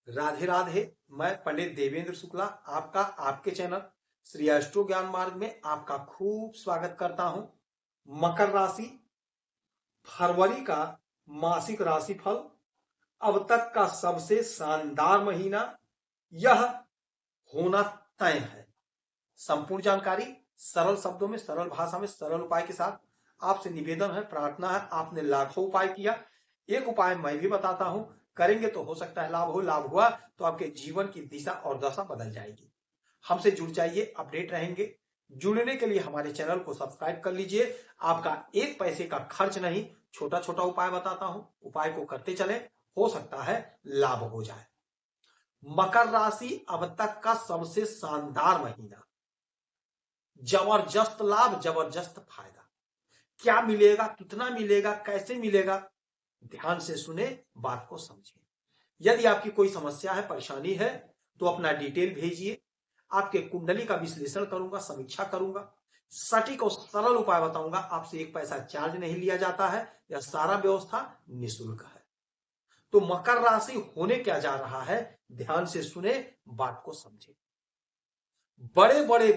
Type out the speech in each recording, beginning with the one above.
राधे राधे। मैं पंडित देवेंद्र शुक्ला आपका आपके चैनल श्री एस्ट्रो ज्ञान मार्ग में आपका खूब स्वागत करता हूं। मकर राशि, फरवरी का मासिक राशिफल, अब तक का सबसे शानदार महीना यह होना तय है। संपूर्ण जानकारी सरल शब्दों में, सरल भाषा में, सरल उपाय के साथ आपसे निवेदन है, प्रार्थना है। आपने लाखों उपाय किया, एक उपाय मैं भी बताता हूं, करेंगे तो हो सकता है लाभ हो। लाभ हुआ तो आपके जीवन की दिशा और दशा बदल जाएगी। हमसे जुड़ जाइए, अपडेट रहेंगे। जुड़ने के लिए हमारे चैनल को सब्सक्राइब कर लीजिए। आपका एक पैसे का खर्च नहीं, छोटा छोटा उपाय बताता हूं, उपाय को करते चले, हो सकता है लाभ हो जाए। मकर राशि, अब तक का सबसे शानदार महीना, जबरदस्त लाभ, जबरदस्त फायदा। क्या मिलेगा, कितना मिलेगा, कैसे मिलेगा, ध्यान से सुने, बात को समझिए। यदि आपकी कोई समस्या है, परेशानी है, तो अपना डिटेल भेजिए। आपके कुंडली का विश्लेषण करूंगा, समीक्षा करूंगा, सटीक और सरल उपाय बताऊंगा। आपसे एक पैसा चार्ज नहीं लिया जाता है, यह सारा व्यवस्था निःशुल्क है। तो मकर राशि होने क्या जा रहा है, ध्यान से सुने, बात को समझे। बड़े बड़े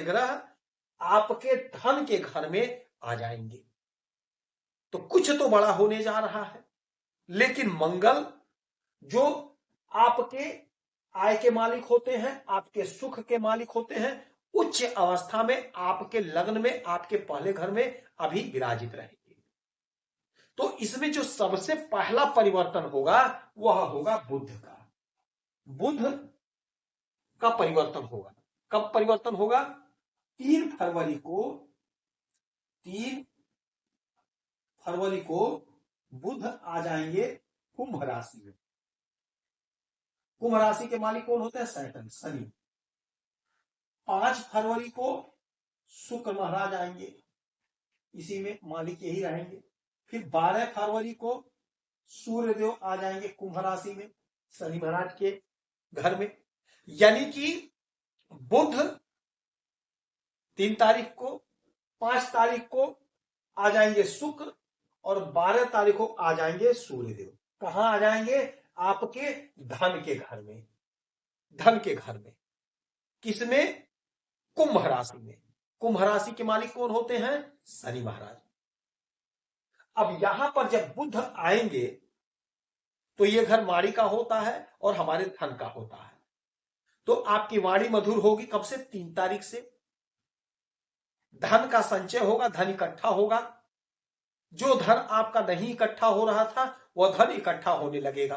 ग्रह आपके धन के घर में आ जाएंगे। तो कुछ तो बड़ा होने जा रहा है। लेकिन मंगल, जो आपके आय के मालिक होते हैं, आपके सुख के मालिक होते हैं, उच्च अवस्था में आपके लग्न में, आपके पहले घर में अभी विराजित रहेंगे। तो इसमें जो सबसे पहला परिवर्तन होगा वह होगा बुध का। बुध का परिवर्तन होगा। कब परिवर्तन होगा? 3 फरवरी को बुध आ जाएंगे कुंभ राशि में। कुंभ राशि के मालिक कौन होते हैं? सैटर्न, शनि। 5 फरवरी को शुक्र महाराज आएंगे, इसी में मालिक यही रहेंगे। फिर 12 फरवरी को सूर्य देव आ जाएंगे कुंभ राशि में, शनि महाराज के घर में। यानी कि बुध 3 तारीख को, 5 तारीख को आ जाएंगे शुक्र, और 12 तारीख को आ जाएंगे सूर्य देव। कहां आ जाएंगे? आपके धन के घर में। धन के घर में किसमें? कुंभ राशि में। कुंभ राशि के मालिक कौन होते हैं? शनि महाराज। अब यहां पर जब बुध आएंगे तो ये घर माड़ी का होता है और हमारे धन का होता है। तो आपकी वाणी मधुर होगी। कब से? 3 तारीख से। धन का संचय होगा, धन इकट्ठा होगा। जो धन आपका नहीं इकट्ठा हो रहा था वह धन इकट्ठा होने लगेगा।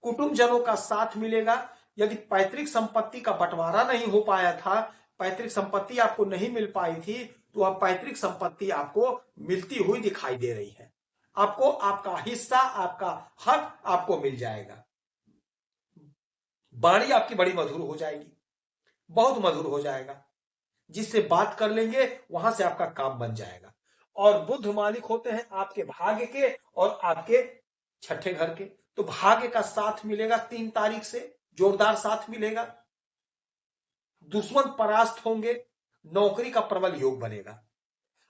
कुटुंबजनों का साथ मिलेगा। यदि पैतृक संपत्ति का बंटवारा नहीं हो पाया था, पैतृक संपत्ति आपको नहीं मिल पाई थी, तो अब पैतृक संपत्ति आपको मिलती हुई दिखाई दे रही है। आपको आपका हिस्सा, आपका हक आपको मिल जाएगा। वाणी आपकी बड़ी मधुर हो जाएगी, बहुत मधुर हो जाएगा। जिससे बात कर लेंगे वहां से आपका काम बन जाएगा। और बुध मालिक होते हैं आपके भाग्य के और आपके छठे घर के। तो भाग्य का साथ मिलेगा 3 तारीख से, जोरदार साथ मिलेगा। दुश्मन परास्त होंगे, नौकरी का प्रबल योग बनेगा।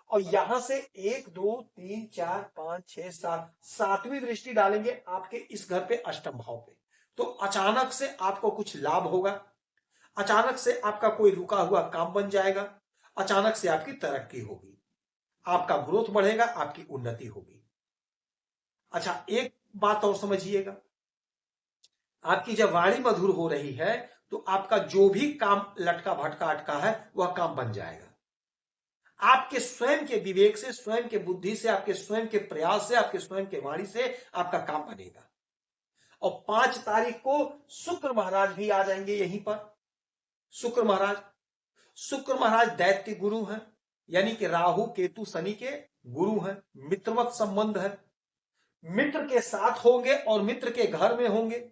और यहां से 1 2 3 4 5 6 7 सातवीं दृष्टि डालेंगे आपके इस घर पे, अष्टम भाव पे। तो अचानक से आपको कुछ लाभ होगा। अचानक से आपका कोई रुका हुआ काम बन जाएगा। अचानक से आपकी तरक्की होगी, आपका ग्रोथ बढ़ेगा, आपकी उन्नति होगी। अच्छा, एक बात और समझिएगा। आपकी जब वाणी मधुर हो रही है तो आपका जो भी काम लटका भटका अटका है वह काम बन जाएगा। आपके स्वयं के विवेक से, स्वयं के बुद्धि से, आपके स्वयं के प्रयास से, आपके स्वयं के वाणी से आपका काम बनेगा। और 5 तारीख को शुक्र महाराज भी आ जाएंगे यहीं पर। शुक्र महाराज दैत्य गुरु हैं, यानी कि राहु केतु शनि के गुरु हैं। मित्रवत संबंध है, मित्र के साथ होंगे और मित्र के घर में होंगे।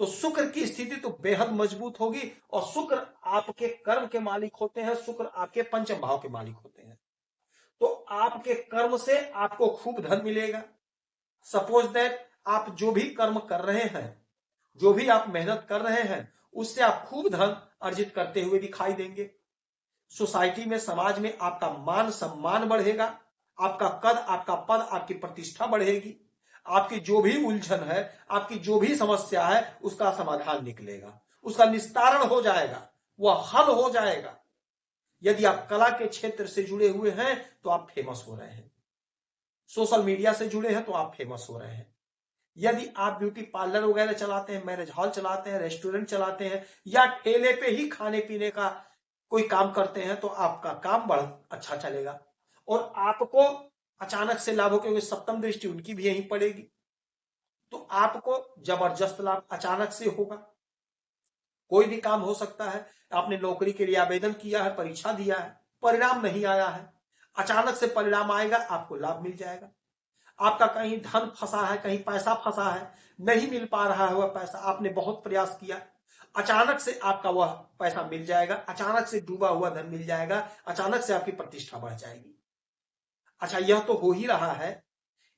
तो शुक्र की स्थिति तो बेहद मजबूत होगी। और शुक्र आपके कर्म के मालिक होते हैं, शुक्र आपके पंचम भाव के मालिक होते हैं। तो आपके कर्म से आपको खूब धन मिलेगा। सपोज दैट आप जो भी कर्म कर रहे हैं, जो भी आप मेहनत कर रहे हैं, उससे आप खूब धन अर्जित करते हुए दिखाई देंगे। सोसाइटी में, समाज में आपका मान सम्मान बढ़ेगा, आपका कद, आपका पद, आपकी प्रतिष्ठा बढ़ेगी। आपकी जो भी उलझन है, आपकी जो भी समस्या है, उसका समाधान निकलेगा, उसका निस्तारण हो जाएगा, वह हल हो जाएगा। यदि आप कला के क्षेत्र से जुड़े हुए हैं तो आप फेमस हो रहे हैं, सोशल मीडिया से जुड़े हैं तो आप फेमस हो रहे हैं। यदि आप ब्यूटी पार्लर वगैरह चलाते हैं, मैरिज हॉल चलाते हैं, रेस्टोरेंट चलाते हैं, या ठेले पे ही खाने पीने का कोई काम करते हैं, तो आपका काम बड़ा अच्छा चलेगा और आपको अचानक से लाभ हो, क्योंकि सप्तम दृष्टि उनकी भी यहीं पड़ेगी, तो आपको जबरदस्त लाभ अचानक से होगा। कोई भी काम हो सकता है, आपने नौकरी के लिए आवेदन किया है, परीक्षा दिया है, परिणाम नहीं आया है, अचानक से परिणाम आएगा, आपको लाभ मिल जाएगा। आपका कहीं धन फंसा है, कहीं पैसा फंसा है, नहीं मिल पा रहा है वह पैसा, आपने बहुत प्रयास किया, अचानक से आपका वह पैसा मिल जाएगा, अचानक से डूबा हुआ धन मिल जाएगा, अचानक से आपकी प्रतिष्ठा बढ़ जाएगी। अच्छा, यह तो हो ही रहा है।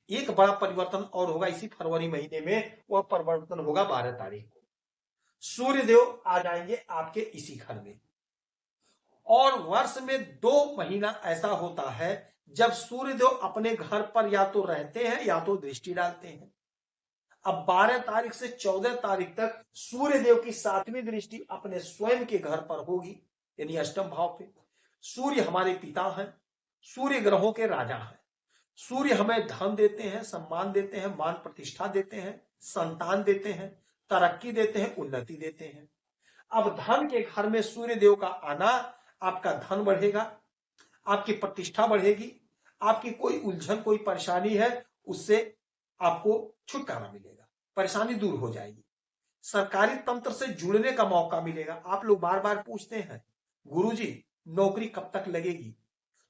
एक बड़ा परिवर्तन और होगा इसी फरवरी महीने में, वह परिवर्तन होगा 12 तारीख को। सूर्य देव आ जाएंगे आपके इसी घर में, और वर्ष में 2 महीना ऐसा होता है जब सूर्य देव अपने घर पर या तो रहते हैं या तो दृष्टि डालते हैं। अब 12 तारीख से 14 तारीख तक सूर्य देव की 7वीं दृष्टि अपने स्वयं के घर पर होगी, यानी अष्टम भाव पे। सूर्य हमारे पिता हैं, सूर्य ग्रहों के राजा हैं। सूर्य हमें धन देते हैं, सम्मान देते हैं, मान प्रतिष्ठा देते हैं, संतान देते हैं, तरक्की देते हैं, उन्नति देते हैं। अब धन के घर में सूर्य देव का आना, आपका धन बढ़ेगा, आपकी प्रतिष्ठा बढ़ेगी, आपकी कोई उलझन, कोई परेशानी है, उससे आपको छुटकारा मिलेगा, परेशानी दूर हो जाएगी, सरकारी तंत्र से जुड़ने का मौका मिलेगा। आप लोग बार बार पूछते हैं, गुरुजी नौकरी कब तक लगेगी,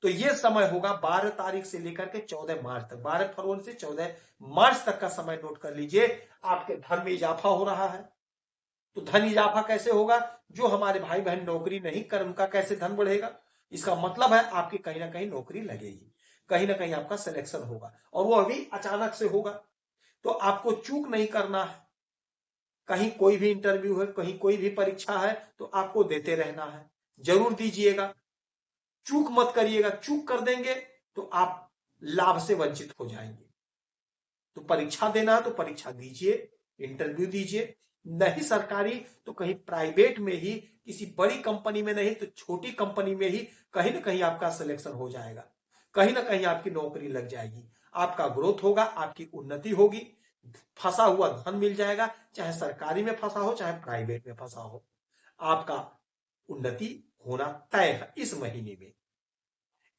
तो यह समय होगा 12 तारीख से लेकर के 14 मार्च तक, 12 फरवरी से 14 मार्च तक का समय नोट कर लीजिए। आपके धन में इजाफा हो रहा है। तो धन इजाफा कैसे होगा? जो हमारे भाई बहन नौकरी नहीं कर, उनका कैसे धन बढ़ेगा? इसका मतलब है आपकी कहीं ना कहीं नौकरी लगेगी, कहीं ना कहीं आपका सिलेक्शन होगा, और वो अभी अचानक से होगा। तो आपको चूक नहीं करना है। कहीं कोई भी इंटरव्यू है, कहीं कोई भी परीक्षा है, तो आपको देते रहना है, जरूर दीजिएगा, चूक मत करिएगा। चूक कर देंगे तो आप लाभ से वंचित हो जाएंगे। तो परीक्षा देना है तो परीक्षा दीजिए, इंटरव्यू दीजिए, नहीं सरकारी तो कहीं प्राइवेट में ही, किसी बड़ी कंपनी में नहीं तो छोटी कंपनी में ही कहीं ना कहीं आपका सिलेक्शन हो जाएगा, कहीं ना कहीं आपकी नौकरी लग जाएगी, आपका ग्रोथ होगा, आपकी उन्नति होगी, फंसा हुआ धन मिल जाएगा, चाहे सरकारी में फंसा हो चाहे प्राइवेट में फंसा हो, आपका उन्नति होना तय है इस महीने में।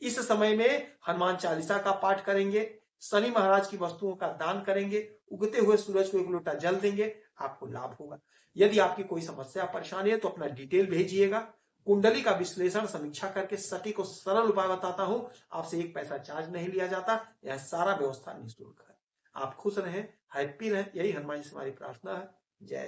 इस समय में हनुमान चालीसा का पाठ करेंगे, शनि महाराज की वस्तुओं का दान करेंगे, उगते हुए सूरज को 1 लोटा जल देंगे, आपको लाभ होगा। यदि आपकी कोई समस्या परेशानी है तो अपना डिटेल भेजिएगा, कुंडली का विश्लेषण समीक्षा करके सटीक और सरल उपाय बताता हूं, आपसे 1 पैसा चार्ज नहीं लिया जाता, यह सारा व्यवस्था निःशुल्क है। आप खुश रहें, हैप्पी रहें, यही हनुमान जी से हमारी प्रार्थना है। जय